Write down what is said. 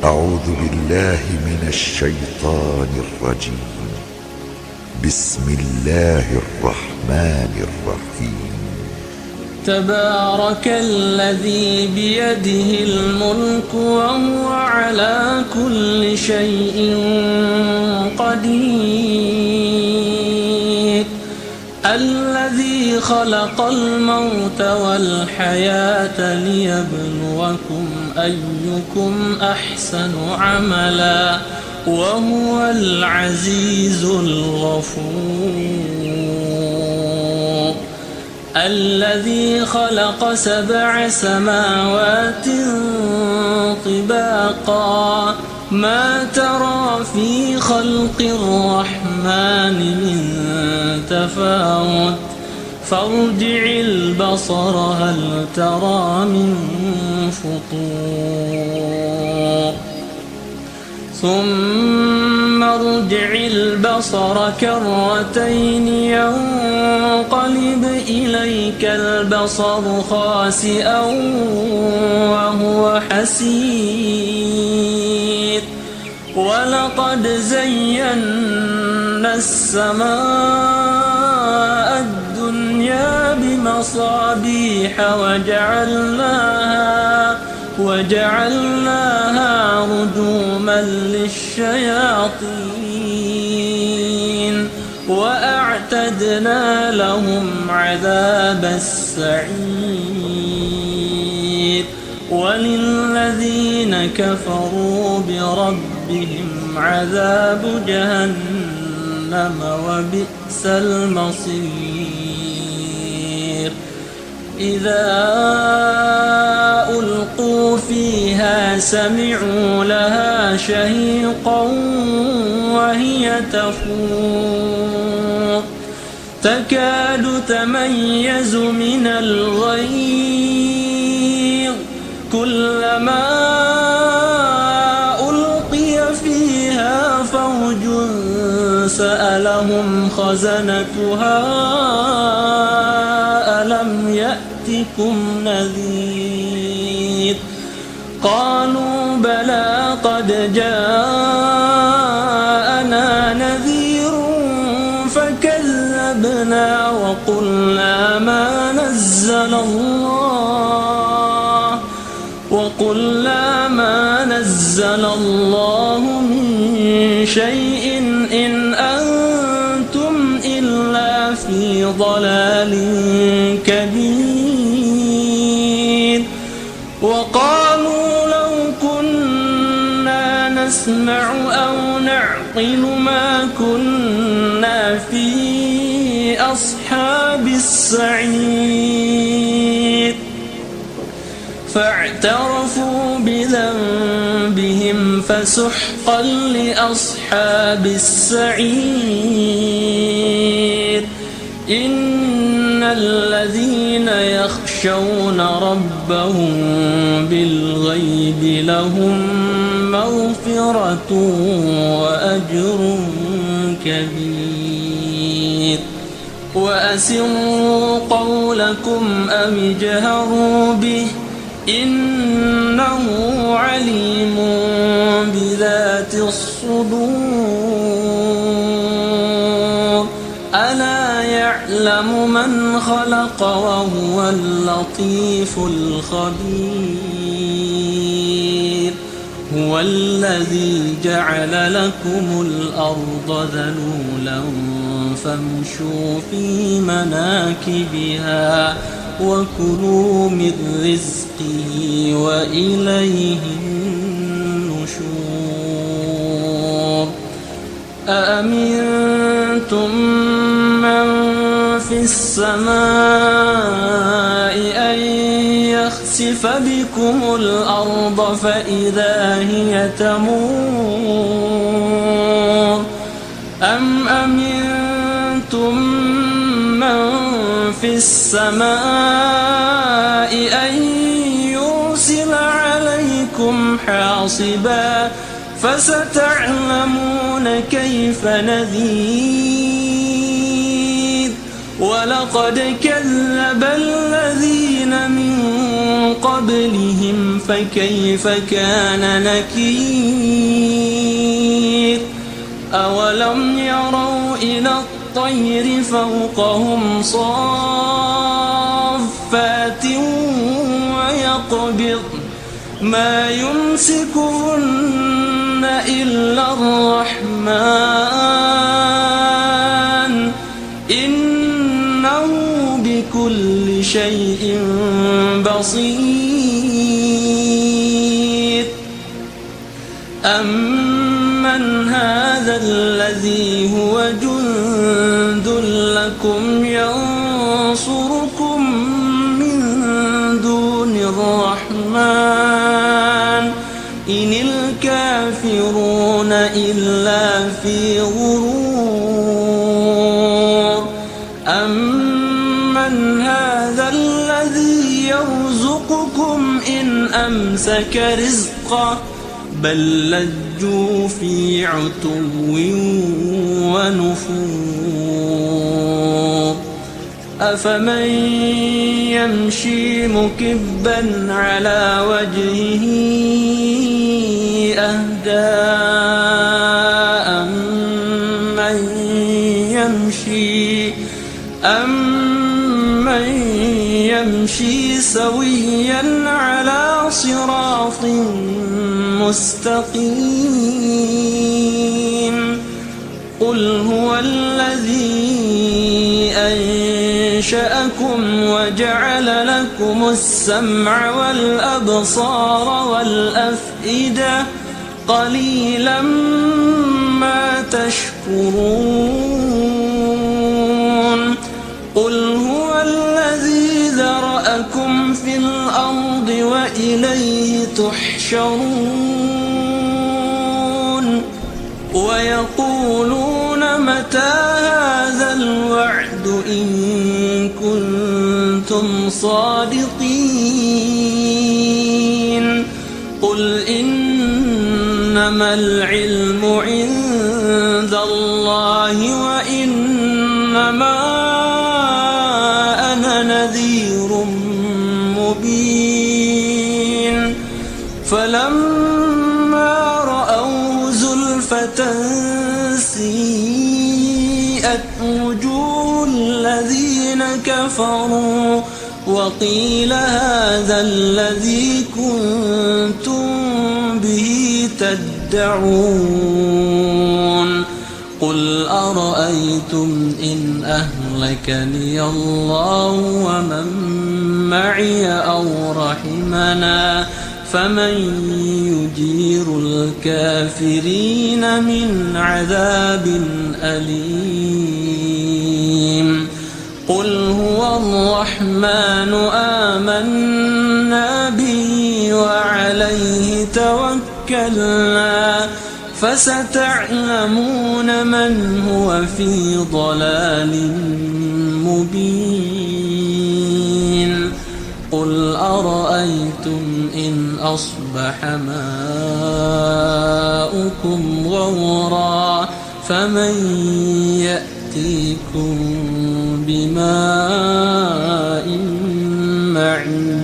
أعوذ بالله من الشيطان الرجيم. بسم الله الرحمن الرحيم. تبارك الذي بيده الملك وهو على كل شيء قدير. الذي خلق الموت والحياة ليبلوكم أيكم أحسن عملا وهو العزيز الغفور. الذي خلق 7 سماوات طباقا ما ترى في خلق الرحمن من تفاوت فارجع البصر هل ترى من فطور ثم ارجع البصر كرتين ينقلب إليك البصر خاسئا وهو حسير. ولقد زينا السماء الدنيا بمصابيح وجعلناها رجوما للشياطين وأعتدنا لهم عذاب السعير. وللذين كفروا بربهم عذاب جهنم وبئس المصير. إذا ألقوا فيها سمعوا لها شهيقا وهي تفور تكاد تميز من الغيظ كلما ألقي فيها فوج سألهم خزنتها ألم يأتكم نذير قالوا بلى قد جاءنا نذير فكذبنا وقلنا ما نزل الله من شيء إن أنتم إلا في ضلال كبير. وقالوا لو كنا نسمع أو نعقل ما كنا في أصحاب السعير فاعترفوا بذنبهم فسحقا لأصحاب السعير. إن الذين يخشون ربهم بالغيب لهم مغفرة وأجر كبير. وأسروا قولكم أم اجهروا به إنه عليم بذات الصدور. ألا يعلم من خلق وهو اللطيف الخبير. هو الذي جعل لكم الأرض ذلولا فامشوا في مناكبها وكلوا من رزقه وإليه النشور. أأمنتم من في السماء أن يخسف بكم الأرض فإذا هي تمور أم أمنتم من في السماء أن يرسل عليكم حاصبا فستعلمون كيف نذير. ولقد كذب الذين من قبلهم فكيف كان نكير أولم يروا إلى الطير فوقهم صافات ويقبض ما يمسكهن إلا الرحمن إنه بكل شيء بصير أمن هذا الذي هو جند لكم ينصركم من دون الرحمن إن الكافرون إلا في غرور أمن هذا الذي يرزقكم إن أمسك رزقه بل لجوا في عتو ونفور أفمن يمشي مكبا على وجهه أهدى أمن يمشي سويا على صراط مستقيم قل هو الذي أنشأكم وجعل لكم السمع والأبصار والأفئدة قليلا ما تشكرون قل هو الذي ذرأكم في الأرض وإليه تحشرون ويقولون متى هذا الوعد إن كنتم صادقين قل إنما العلم عند الله وإنما أنا نذير مبين فلما رأوا زلفة سيئت وجوه الذين كفروا وقيل هذا الذي كنتم به تدعون قل أرأيتم إن أهلكني الله ومن معي أو رحمنا فمن يجير الكافرين من عذاب أليم قل هو الرحمن آمنا به وعليه توكلنا فستعلمون من هو في ضلال مبين قل أرأيتم إن أصبح ماؤكم غورا فمن يأتيكم بماء معين